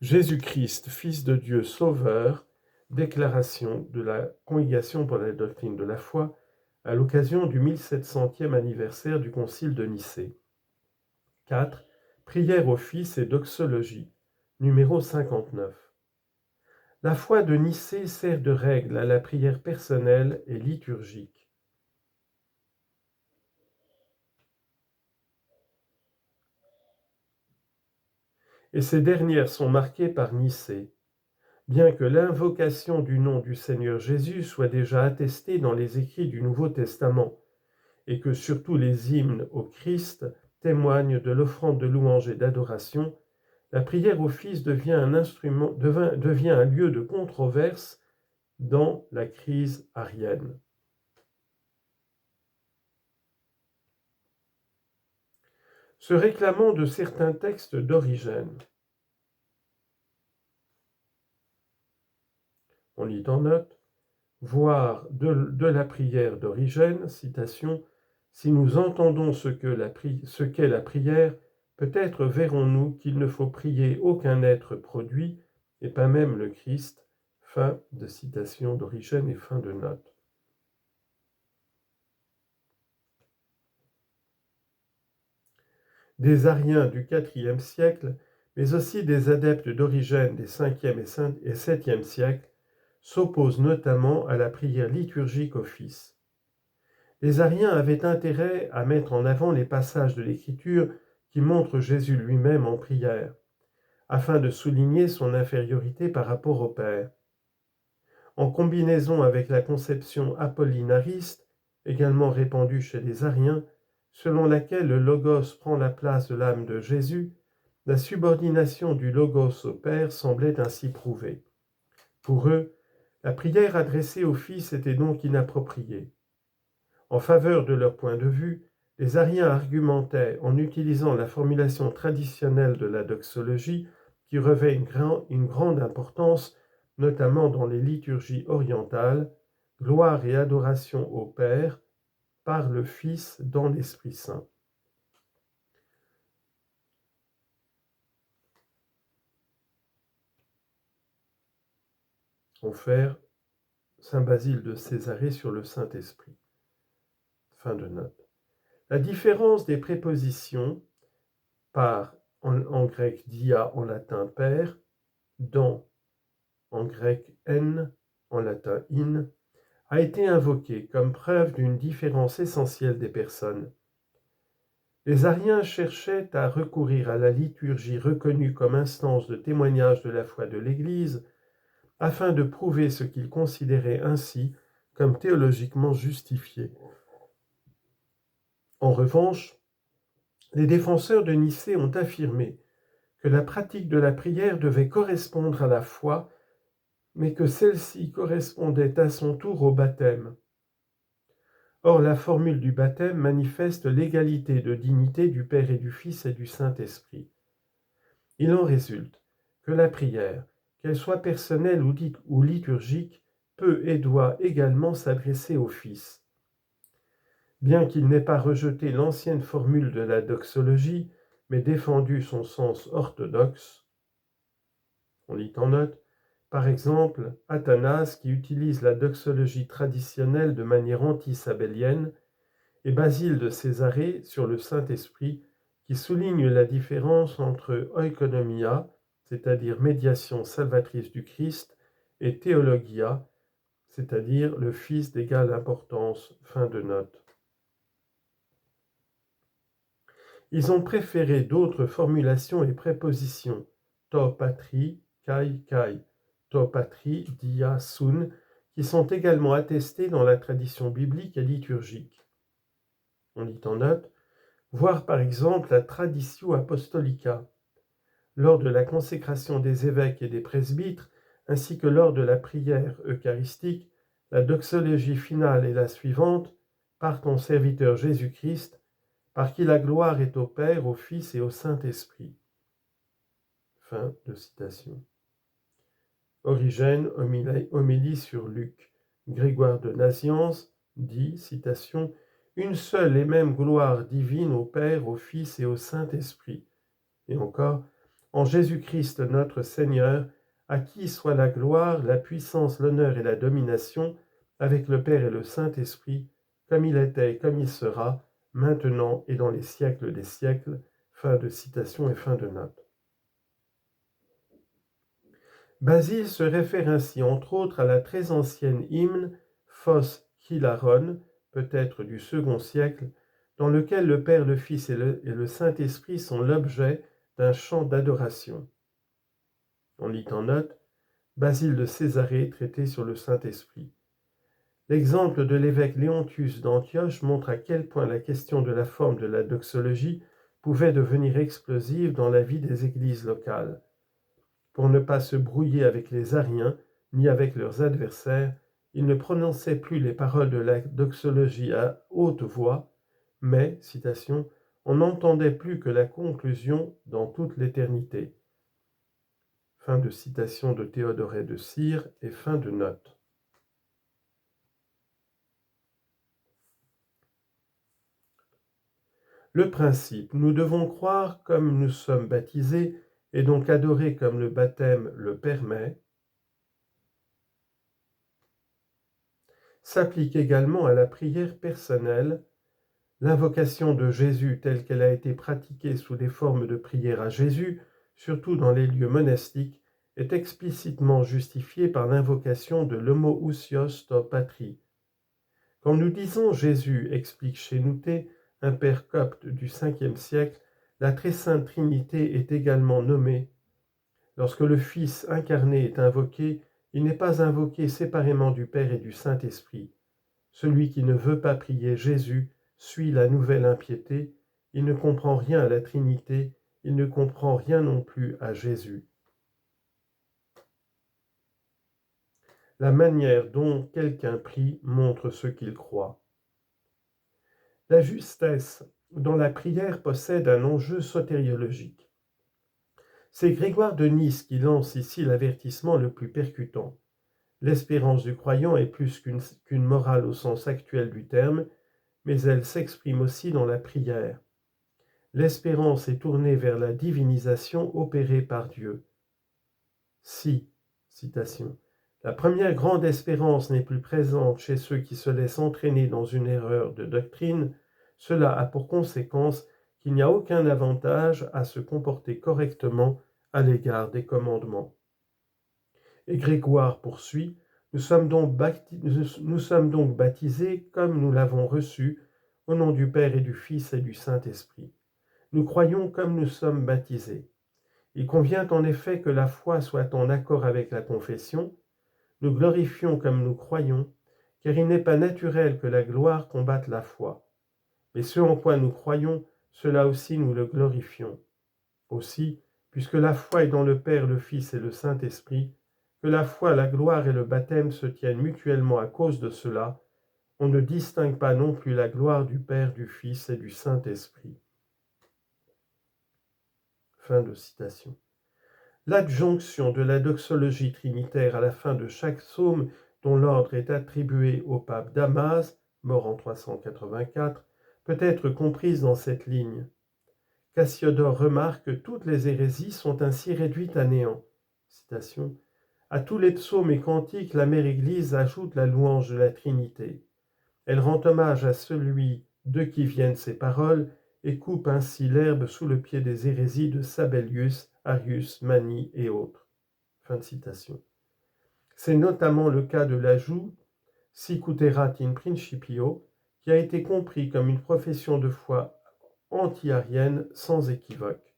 Jésus-Christ, Fils de Dieu Sauveur, déclaration de la Congrégation pour la doctrine de la foi à l'occasion du 1700e anniversaire du Concile de Nicée. 4. Prière au Fils et doxologie, numéro 59. La foi de Nicée sert de règle à la prière personnelle et liturgique. Et ces dernières sont marquées par Nicée. Bien que l'invocation du nom du Seigneur Jésus soit déjà attestée dans les écrits du Nouveau Testament, et que surtout les hymnes au Christ témoignent de l'offrande de louange et d'adoration, la prière au Fils devient un lieu de controverse dans la crise arienne. Se réclamant de certains textes d'Origène, on lit en note, voire de la prière d'Origène, citation, si nous entendons ce qu'est la prière, peut-être verrons-nous qu'il ne faut prier aucun être produit, et pas même le Christ. Fin de citation d'Origène et fin de note. Des Ariens du IVe siècle, mais aussi des adeptes d'Origène des 5e et 7e siècles, s'opposent notamment à la prière liturgique au Fils. Les Ariens avaient intérêt à mettre en avant les passages de l'Écriture qui montrent Jésus lui-même en prière, afin de souligner son infériorité par rapport au Père. En combinaison avec la conception apollinariste, également répandue chez les Ariens, selon laquelle le Logos prend la place de l'âme de Jésus, la subordination du Logos au Père semblait ainsi prouvée. Pour eux, la prière adressée au Fils était donc inappropriée. En faveur de leur point de vue, les Ariens argumentaient en utilisant la formulation traditionnelle de la doxologie qui revêt une grande importance, notamment dans les liturgies orientales, gloire et adoration au Père par le Fils dans l'Esprit Saint. Confère Saint Basile de Césarée sur le Saint-Esprit. Fin de note. La différence des prépositions par, en grec dia, en latin père, dans, en grec en, en latin in, a été invoquée comme preuve d'une différence essentielle des personnes. Les Ariens cherchaient à recourir à la liturgie reconnue comme instance de témoignage de la foi de l'Église, afin de prouver ce qu'ils considéraient ainsi comme théologiquement justifié. En revanche, les défenseurs de Nicée ont affirmé que la pratique de la prière devait correspondre à la foi, mais que celle-ci correspondait à son tour au baptême. Or, la formule du baptême manifeste l'égalité de dignité du Père et du Fils et du Saint-Esprit. Il en résulte que la prière, qu'elle soit personnelle ou liturgique, peut et doit également s'adresser au Fils. Bien qu'il n'ait pas rejeté l'ancienne formule de la doxologie, mais défendu son sens orthodoxe, on lit en note, par exemple, Athanase qui utilise la doxologie traditionnelle de manière anti-sabellienne, et Basile de Césarée sur le Saint-Esprit qui souligne la différence entre oikonomia, c'est-à-dire médiation salvatrice du Christ, et théologia, c'est-à-dire le Fils d'égale importance. Fin de note. Ils ont préféré d'autres formulations et prépositions, to patri, kai kai, to patri, dia sun, qui sont également attestées dans la tradition biblique et liturgique. On lit en note, voir par exemple la Traditio Apostolica. Lors de la consécration des évêques et des presbytres, ainsi que lors de la prière eucharistique, la doxologie finale est la suivante, par ton serviteur Jésus-Christ, par qui la gloire est au Père, au Fils et au Saint-Esprit. Fin de citation. Origène, homélie sur Luc. Grégoire de Nazianze dit, citation, une seule et même gloire divine au Père, au Fils et au Saint-Esprit. Et encore, en Jésus-Christ notre Seigneur, à qui soit la gloire, la puissance, l'honneur et la domination, avec le Père et le Saint-Esprit, comme il était et comme il sera, maintenant et dans les siècles des siècles. » Fin de citation et fin de note. Basile se réfère ainsi entre autres à la très ancienne hymne Phos Hilaron, peut-être du second siècle, dans lequel le Père, le Fils et le Saint-Esprit sont l'objet d'un chant d'adoration. On lit en note Basile de Césarée, traité sur le Saint-Esprit. L'exemple de l'évêque Léontius d'Antioche montre à quel point la question de la forme de la doxologie pouvait devenir explosive dans la vie des églises locales. Pour ne pas se brouiller avec les Ariens, ni avec leurs adversaires, ils ne prononçaient plus les paroles de la doxologie à haute voix, mais, citation, on n'entendait plus que la conclusion dans toute l'éternité. Fin de citation de Théodoret de Cire et fin de note. Le principe, nous devons croire comme nous sommes baptisés et donc adorer comme le baptême le permet, s'applique également à la prière personnelle. L'invocation de Jésus telle qu'elle a été pratiquée sous des formes de prière à Jésus, surtout dans les lieux monastiques, est explicitement justifiée par l'invocation de l'homoousios to patri. Quand nous disons Jésus, explique Chénouté, un père copte du 5e siècle, la très sainte Trinité est également nommée. Lorsque le Fils incarné est invoqué, il n'est pas invoqué séparément du Père et du Saint-Esprit. Celui qui ne veut pas prier Jésus suit la nouvelle impiété, il ne comprend rien à la Trinité, il ne comprend rien non plus à Jésus. La manière dont quelqu'un prie montre ce qu'il croit. La justesse dans la prière possède un enjeu sotériologique. C'est Grégoire de Nice qui lance ici l'avertissement le plus percutant. L'espérance du croyant est plus qu'une morale au sens actuel du terme, mais elle s'exprime aussi dans la prière. L'espérance est tournée vers la divinisation opérée par Dieu. Si, citation, la première grande espérance n'est plus présente chez ceux qui se laissent entraîner dans une erreur de doctrine, cela a pour conséquence qu'il n'y a aucun avantage à se comporter correctement à l'égard des commandements. Et Grégoire poursuit, nous sommes donc baptisés comme nous l'avons reçu, au nom du Père et du Fils et du Saint-Esprit. Nous croyons comme nous sommes baptisés. Il convient en effet que la foi soit en accord avec la confession. Nous glorifions comme nous croyons, car il n'est pas naturel que la gloire combatte la foi. Mais ce en quoi nous croyons, cela aussi nous le glorifions. Aussi, puisque la foi est dans le Père, le Fils et le Saint-Esprit, que la foi, la gloire et le baptême se tiennent mutuellement à cause de cela, on ne distingue pas non plus la gloire du Père, du Fils et du Saint-Esprit. Fin de citation. L'adjonction de la doxologie trinitaire à la fin de chaque psaume dont l'ordre est attribué au pape Damas, mort en 384, peut être comprise dans cette ligne. Cassiodore remarque que toutes les hérésies sont ainsi réduites à néant. Citation. À tous les psaumes et cantiques, la Mère Église ajoute la louange de la Trinité. Elle rend hommage à celui de qui viennent ces paroles et coupe ainsi l'herbe sous le pied des hérésies de Sabellius, Arius, Mani et autres. Fin de citation. C'est notamment le cas de l'ajout Sic ut erat in principio, qui a été compris comme une profession de foi anti-arienne sans équivoque.